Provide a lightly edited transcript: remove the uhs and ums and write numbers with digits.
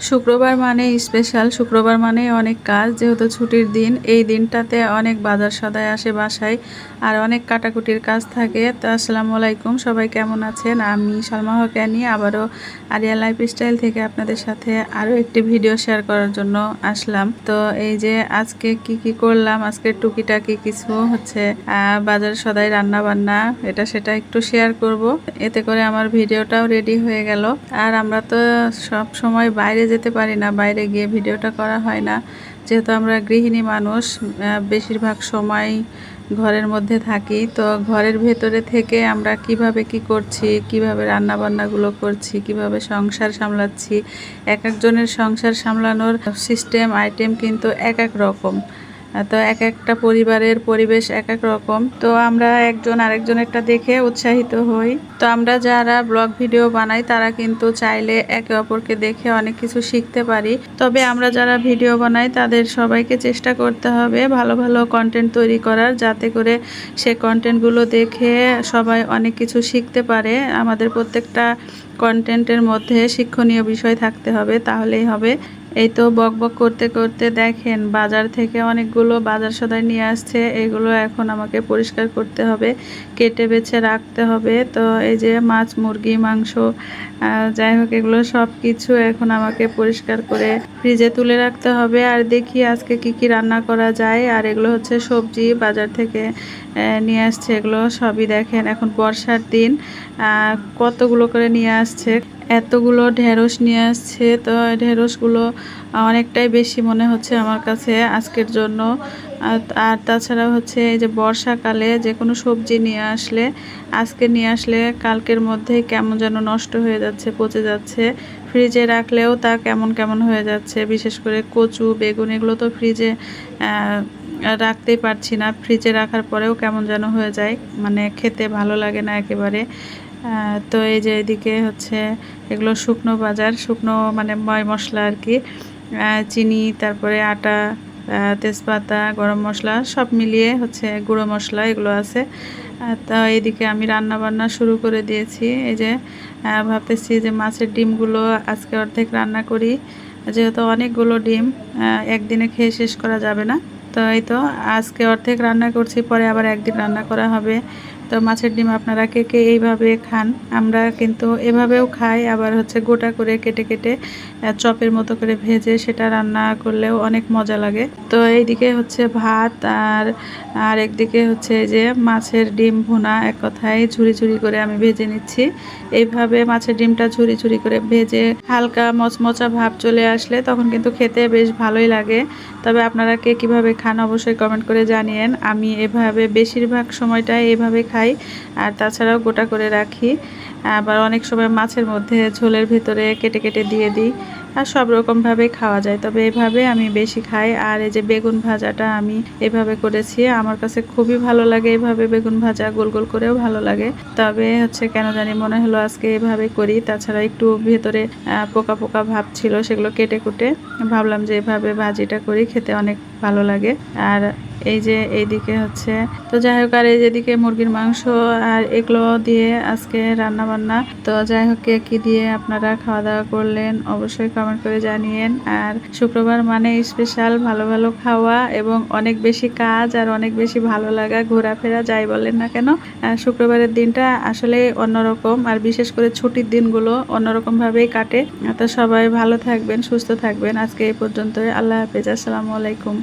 শুক্রবার মানে স্পেশাল, শুক্রবার মানে অনেক কাজ, যেহেতু ছুটির দিন। এই দিনটাতে অনেক বাজার সদাই আসে বাসায়, আর অনেক কাটাকুটির কাজ থাকে। তো আসসালামু আলাইকুম, সবাই কেমন আছেন? আমি সালমা হক অ্যানি আবারও আরিয়া লাইফস্টাইল থেকে আপনাদের সাথে আরও একটি ভিডিও শেয়ার করার জন্য আসলাম। তো এই যে আজকে কি করলাম, আজকে টুকিটাকি কিছু হচ্ছে বাজার সদাই, রান্না বান্না, এটা সেটা একটু শেয়ার করব। এতে করে আমার ভিডিওটাও রেডি হয়ে গেল। আর আমরা তো সব সময় বাইরে যেতে পারি না, বাইরে গিয়ে ভিডিওটা করা হয় না, যেহেতু আমরা গৃহিণী মানুষ। বেশিরভাগ সময় ঘরের মধ্যে থাকি। তো ঘরের ভেতরে থেকে আমরা কিভাবে কি করছি, কিভাবে রান্না বান্নাগুলো করছি, কিভাবে সংসার সামলাচ্ছি, এক একজনের সংসার সামলানোর সিস্টেম আইটেম কিন্তু এক এক রকম। তো এক একটা পরিবারের পরিবেশ এক এক রকম। তো আমরা একজন আরেকজনেরটা দেখে উৎসাহিত হই। তো আমরা যারা ব্লগ ভিডিও বানাই তারা কিন্তু চাইলে একে অপরকে দেখে অনেক কিছু শিখতে পারি। তবে আমরা যারা ভিডিও বানাই তাদের সবাইকে চেষ্টা করতে হবে ভালো ভালো কন্টেন্ট তৈরি করার, যাতে করে সে কন্টেন্টগুলো দেখে সবাই অনেক কিছু শিখতে পারে। আমাদের প্রত্যেকটা কন্টেন্টের মধ্যে শিক্ষণীয় বিষয় থাকতে হবে, তাহলেই হবে। এই তো বক বক করতে করতে দেখেন বাজার থেকে অনেকগুলো বাজার সদাই নিয়ে আসছে। এগুলো এখন আমাকে পরিষ্কার করতে হবে, কেটে বেছে রাখতে হবে। তো এই যে মাছ, মুরগি, মাংস, যাই হোক, এগুলো সব কিছু এখন আমাকে পরিষ্কার করে ফ্রিজে তুলে রাখতে হবে। আর দেখি আজকে কি রান্না করা যায়। আর এগুলো হচ্ছে সবজি বাজার থেকে নিয়ে আসছে, এগুলো সবই দেখেন। এখন বর্ষার দিন, কতগুলো করে নিয়ে আসছে, এতগুলো ঢেঁড়স নিয়ে আসছে। তো ঢেঁড়সগুলো অনেকটাই বেশি মনে হচ্ছে আমার কাছে আজকের জন্য। আর তাছাড়া হচ্ছে এই যে বর্ষাকালে যে কোনো সবজি নিয়ে আসলে, আজকে নিয়ে আসলে কালকের মধ্যেই কেমন যেন নষ্ট হয়ে যাচ্ছে, পচে যাচ্ছে। ফ্রিজে রাখলেও তা কেমন কেমন হয়ে যাচ্ছে। বিশেষ করে কচু, বেগুন, এগুলো তো ফ্রিজে রাখতেই পারছি না। ফ্রিজে রাখার পরেও কেমন যেন হয়ে যায়, মানে খেতে ভালো লাগে না একেবারে। তো এই যে এদিকে হচ্ছে এগুলো শুকনো বাজার, শুকনো মানে ময় মশলা আর কি। চিনি, তারপরে আটা, তেজপাতা, গরম মশলা সব মিলিয়ে হচ্ছে গুঁড়ো মশলা, এগুলো আছে। তো এইদিকে আমি রান্না বান্না শুরু করে দিয়েছি। এই যে ভাবতেছি যে মাছের ডিমগুলো আজকে অর্ধেক রান্না করি, যেহেতু অনেকগুলো ডিম একদিনে খেয়ে শেষ করা যাবে না। তো এই তো আজকে অর্ধেক রান্না করছি, পরে আবার একদিন রান্না করা হবে। তো মাছের ডিম আপনারা কে কে এইভাবে খান? আমরা কিন্তু এভাবেও খাই, আবার হচ্ছে গোটা করে কেটে কেটে চপের মতো করে ভেজে সেটা রান্না করলেও অনেক মজা লাগে। তো এইদিকে হচ্ছে ভাত, আর একদিকে হচ্ছে যে মাছের ডিম ভুনা, এক কথায় ঝুরি ঝুরি করে আমি ভেজে নিচ্ছি। এইভাবে মাছের ডিমটা ঝুরি ঝুরি করে ভেজে হালকা মচমচা ভাব চলে আসলে তখন কিন্তু খেতে বেশ ভালোই লাগে। তবে আপনারা কে কীভাবে খান অবশ্যই কমেন্ট করে জানিয়েন। আমি এভাবে বেশিরভাগ সময়টাই এভাবে খাই, আর তাছাড়াও গোটা করে রাখি। আবার অনেক সময় মাছের মধ্যে ঝোলের ভেতরে কেটে কেটে দিয়ে দিই। আর সব রকমভাবেই খাওয়া যায়, তবে এভাবে আমি বেশি খাই। আর এই যে বেগুন ভাজাটা আমি এভাবে করেছি, আমার কাছে খুবই ভালো লাগে। এভাবে বেগুন ভাজা গোল গোল করেও ভালো লাগে, তবে হচ্ছে কেন জানি মনে হলো আজকে এভাবে করি। তাছাড়া একটু ভেতরে পোকা পোকা ভাব ছিল, সেগুলো কেটে কুটে ভাবলাম যে এভাবে ভাজিটা করি, খেতে অনেক ভালো লাগে। আর এই যে এইদিকে হচ্ছে, তো যাই হোক, আর এই যেদিকে মুরগির মাংস, আর এগুলো দিয়ে আজকে রান্না বান্না। তো যাই হোক, কে কি দিয়ে আপনারা খাওয়া দাওয়া করলেন অবশ্যই কমেন্ট করে জানিয়েন। আর শুক্রবার মানে স্পেশাল ভালো ভালো খাওয়া এবং অনেক বেশি কাজ আর অনেক বেশি ভালো লাগা, ঘোরাফেরা যাই বলেন না কেন। শুক্রবারের দিনটা আসলে অন্যরকম, আর বিশেষ করে ছুটির দিনগুলো অন্যরকম ভাবেই কাটে। তো সবাই ভালো থাকবেন, সুস্থ থাকবেন। আজকে এই পর্যন্তই। আল্লাহ হাফেজ, আসসালামু আলাইকুম।